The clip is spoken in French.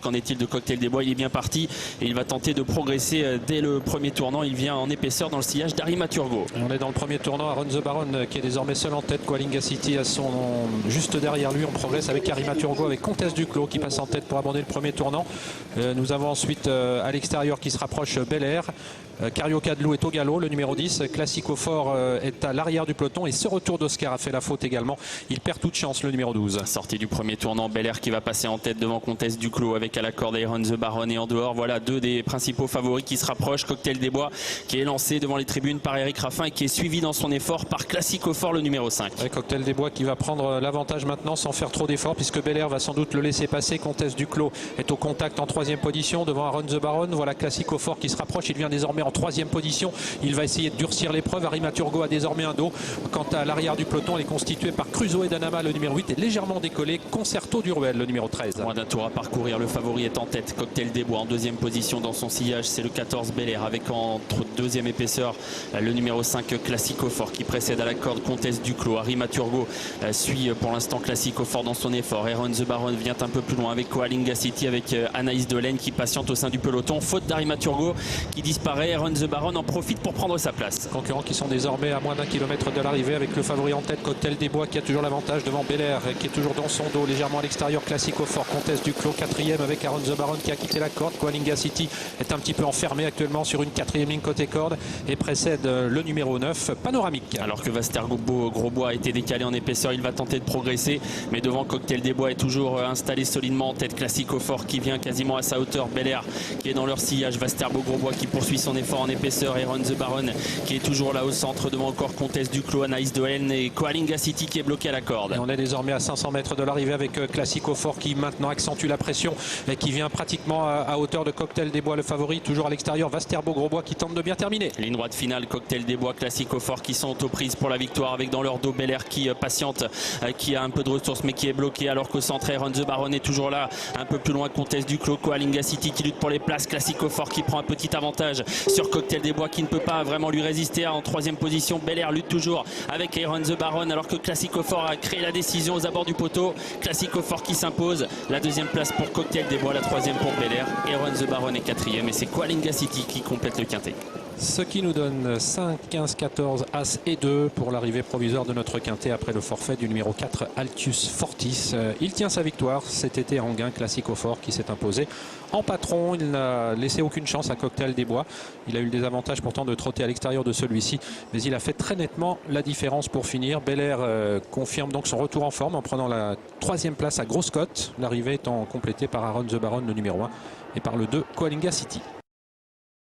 Qu'en est-il de Cocktail des Bois? Il est bien parti et il va tenter de progresser dès le premier tournant. Il vient en épaisseur dans le sillage d'Arima Turgot. On est dans le premier tournant. Aaron The Baron qui est désormais seul en tête. Coalinga City juste derrière lui. On progresse avec Arima Turgot, avec Comtesse Duclos qui passe en tête pour abandonner le premier tournant. Nous avons ensuite à l'extérieur qui se rapproche Bel Air. Carioca de Loup est au galop, le numéro 10. Classico Fort est à l'arrière du peloton et ce retour d'Oscar a fait la faute également. Il perd toute chance, le numéro 12. Sortie du premier tournant, Bel Air qui va passer en tête devant Comtesse Duclos avec à la corde Aaron The Baron, et en dehors, voilà deux des principaux favoris qui se rapprochent. Cocktail des Bois qui est lancé devant les tribunes par Eric Raffin et qui est suivi dans son effort par Classico Fort, le numéro 5. Ouais, Cocktail des Bois qui va prendre l'avantage maintenant sans faire trop d'efforts puisque Bel Air va sans doute le laisser passer. Comtesse Duclos est au contact en troisième position devant Aaron The Baron. Voilà Classico Fort qui se rapproche, il vient désormais en troisième position. Il va essayer de durcir l'épreuve. Arima Turgot a désormais un dos. Quant à l'arrière du peloton, elle est constituée par Crusoe et Danama, le numéro 8, est légèrement décollé. Concerto d'Uruel, le numéro 13. Moins d'un tour à parcourir, le favori est en tête. Cocktail des Bois en deuxième position dans son sillage, c'est le 14 Bel Air avec entre deuxième épaisseur le numéro 5 Classico Fort qui précède à la corde Comtesse Duclos. Arima Turgot suit pour l'instant Classico Fort dans son effort. Aaron The Baron vient un peu plus loin avec Coalinga City, avec Anaïs Delaine qui patiente au sein du peloton. Faute d'Arima Turgot qui disparaît. Aaron The Baron en profite pour prendre sa place. Concurrents qui sont désormais à moins d'un kilomètre de l'arrivée avec le favori en tête, Cocktail des Bois qui a toujours l'avantage devant Bel Air qui est toujours dans son dos, légèrement à l'extérieur. Classico Fort, Comtesse Duclos quatrième avec Aaron The Baron qui a quitté la corde. Coalinga City est un petit peu enfermé actuellement sur une quatrième ligne côté corde et précède le numéro 9 Panoramique. Alors que Vasterbo-Grosbois a été décalé en épaisseur, il va tenter de progresser, mais devant Cocktail des Bois est toujours installé solidement en tête. Classico Fort qui vient quasiment à sa hauteur. Bel Air qui est dans leur sillage. Vasterbo-Grosbois qui poursuit son effort en épaisseur. Aaron The Baron qui est toujours là au centre devant encore Comtesse Duclos, Anaïs Delaine et Coalinga City qui est bloqué à la corde. Et on est désormais à 500 mètres de l'arrivée avec Classico Fort qui maintenant accentue la pression et qui vient pratiquement à hauteur de Cocktail des Bois, le favori. Toujours à l'extérieur, Vasterbo-Grosbois qui tente de bien terminer. Ligne droite finale, Cocktail des Bois, Classico Fort qui sont aux prises pour la victoire avec dans leur dos Bel Air qui patiente, qui a un peu de ressources mais qui est bloqué, alors qu'au centre Aaron The Baron est toujours là, un peu plus loin Comtesse Duclos. Coalinga City qui lutte pour les places. Classico Fort qui prend un petit avantage sur Cocktail des Bois qui ne peut pas vraiment lui résister. En troisième position, Bel Air lutte toujours avec Aaron The Baron alors que Classico Fort a créé la décision aux abords du poteau. Classico Fort qui s'impose. La deuxième place pour Cocktail des Bois, la troisième pour Bel Air. Aaron The Baron est quatrième et c'est Coalinga City qui complète le quintet. Ce qui nous donne 5, 15, 14, As et 2 pour l'arrivée provisoire de notre quintet après le forfait du numéro 4 Altius Fortis. Il tient sa victoire cet été à Anguin, Classico Fort qui s'est imposé en patron. Il n'a laissé aucune chance à Cocktail des Bois. Il a eu le désavantage pourtant de trotter à l'extérieur de celui-ci, mais il a fait très nettement la différence pour finir. Bel Air confirme donc son retour en forme en prenant la troisième place à grosse cote. L'arrivée étant complétée par Aaron The Baron, le numéro 1, et par le 2 Coalinga City.